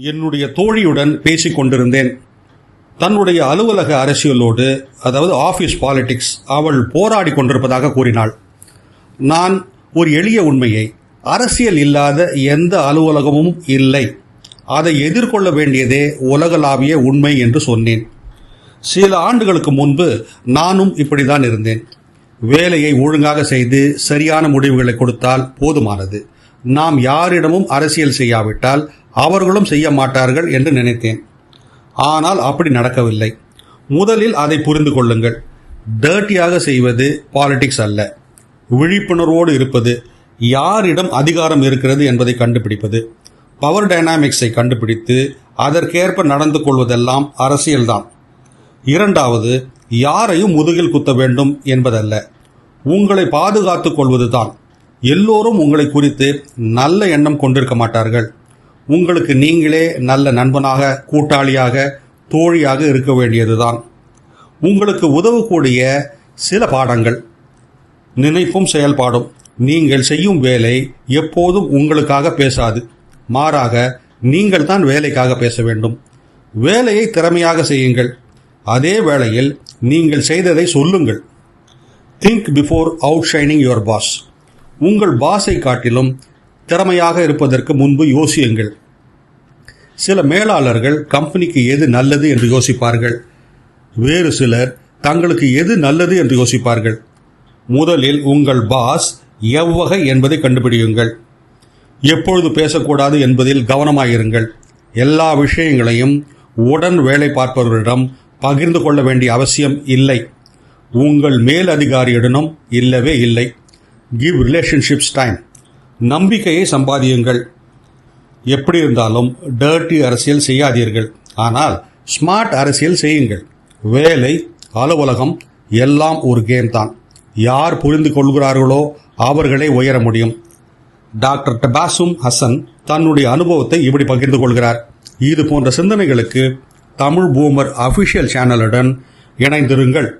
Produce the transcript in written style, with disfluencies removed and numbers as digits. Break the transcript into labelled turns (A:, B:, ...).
A: என்னுடைய தோழியுடன் பேசிக் கொண்டிருந்தேன். தன்னுடைய அலுவலக அரசியலோடு, அதாவது ஆஃபீஸ் பாலிடிக்ஸ், அவள் போராடி கொண்டிருப்பதாக கூறினாள். நான் ஒரு எளிய உண்மையை, அரசியல் இல்லாத எந்த அலுவலகமும் இல்லை, அதை எதிர்கொள்ள வேண்டியதே உலகளாவிய உண்மை என்று சொன்னேன். சில ஆண்டுகளுக்கு முன்பு நானும் இப்படிதான் இருந்தேன். வேலையை ஒழுங்காக செய்து சரியான முடிவுகளை கொடுத்தால் போதுமானது. நாம் யாரிடமும் அரசியல் செய்யாவிட்டால் அவர்களும் செய்ய மாட்டார்கள் என்று நினைத்தேன். ஆனால் அப்படி நடக்கவில்லை. முதலில் அதை புரிந்து கொள்ளுங்கள். டர்ட்டியாக செய்வது பாலிடிக்ஸ் அல்ல. விழிப்புணர்வோடு இருப்பது, யாரிடம் அதிகாரம் இருக்கிறது என்பதை கண்டுபிடிப்பது, பவர் டைனாமிக்ஸை கண்டுபிடித்து அதற்கேற்ப நடந்து கொள்வதெல்லாம் அரசியல்தான். இரண்டாவது, யாரையும் முதுகில் குத்த வேண்டும் என்பதல்ல, உங்களை பாதுகாத்துக் கொள்வதுதான். எல்லோரும் உங்களை குறித்து நல்ல எண்ணம் கொண்டிருக்க மாட்டார்கள். உங்களுக்கு நீங்களே நல்ல நண்பனாக, கூட்டாளியாக, தோழியாக இருக்க வேண்டியதுதான். உங்களுக்கு உதவக்கூடிய சில பாடங்கள், நினைப்பும் செயல்பாடும். நீங்கள் செய்யும் வேலை எப்போதும் உங்களுக்காக பேசாது. மாறாக நீங்கள் தான் வேலைக்காக பேச வேண்டும். வேலையை திறமையாக செய்யுங்கள். அதே வேளையில் நீங்கள் செய்ததை சொல்லுங்கள். Think before outshining your boss. உங்கள் பாஸை காட்டிலும் திறமையாக இருப்பதற்கு முன்பு யோசியுங்கள். சில மேலாளர்கள் கம்பெனிக்கு எது நல்லது என்று யோசிப்பார்கள். வேறு சிலர் தங்களுக்கு எது நல்லது என்று யோசிப்பார்கள். முதலில் உங்கள் பாஸ் எவ்வகை என்பதை கண்டுபிடியுங்கள். எப்பொழுது பேசக்கூடாது என்பதில் கவனமாயிருங்கள். எல்லா விஷயங்களையும் உடன் வேலை பார்ப்பவர்களிடம் பகிர்ந்து கொள்ள வேண்டிய அவசியம் இல்லை. உங்கள் மேல் அதிகாரியிடனும் இல்லவே இல்லை. Give relationships time. நம்பிக்கையை சம்பாதியுங்கள். எப்படி இருந்தாலும் டர்ட்டி அரசியல் செய்யாதீர்கள். ஆனால் ஸ்மார்ட் அரசியல் செய்யுங்கள். வேலை, அலுவலகம் எல்லாம் ஒரு கேம் தான். யார் புரிந்து கொள்கிறார்களோ அவர்களே உயர முடியும். டாக்டர் டபாசும் ஹசன் தன்னுடைய அனுபவத்தை இப்படி பகிர்ந்து கொள்கிறார். இது போன்ற சிந்தனைகளுக்கு தமிழ் பூமர் அபிஷியல் சேனலுடன் இணைந்திருங்கள்.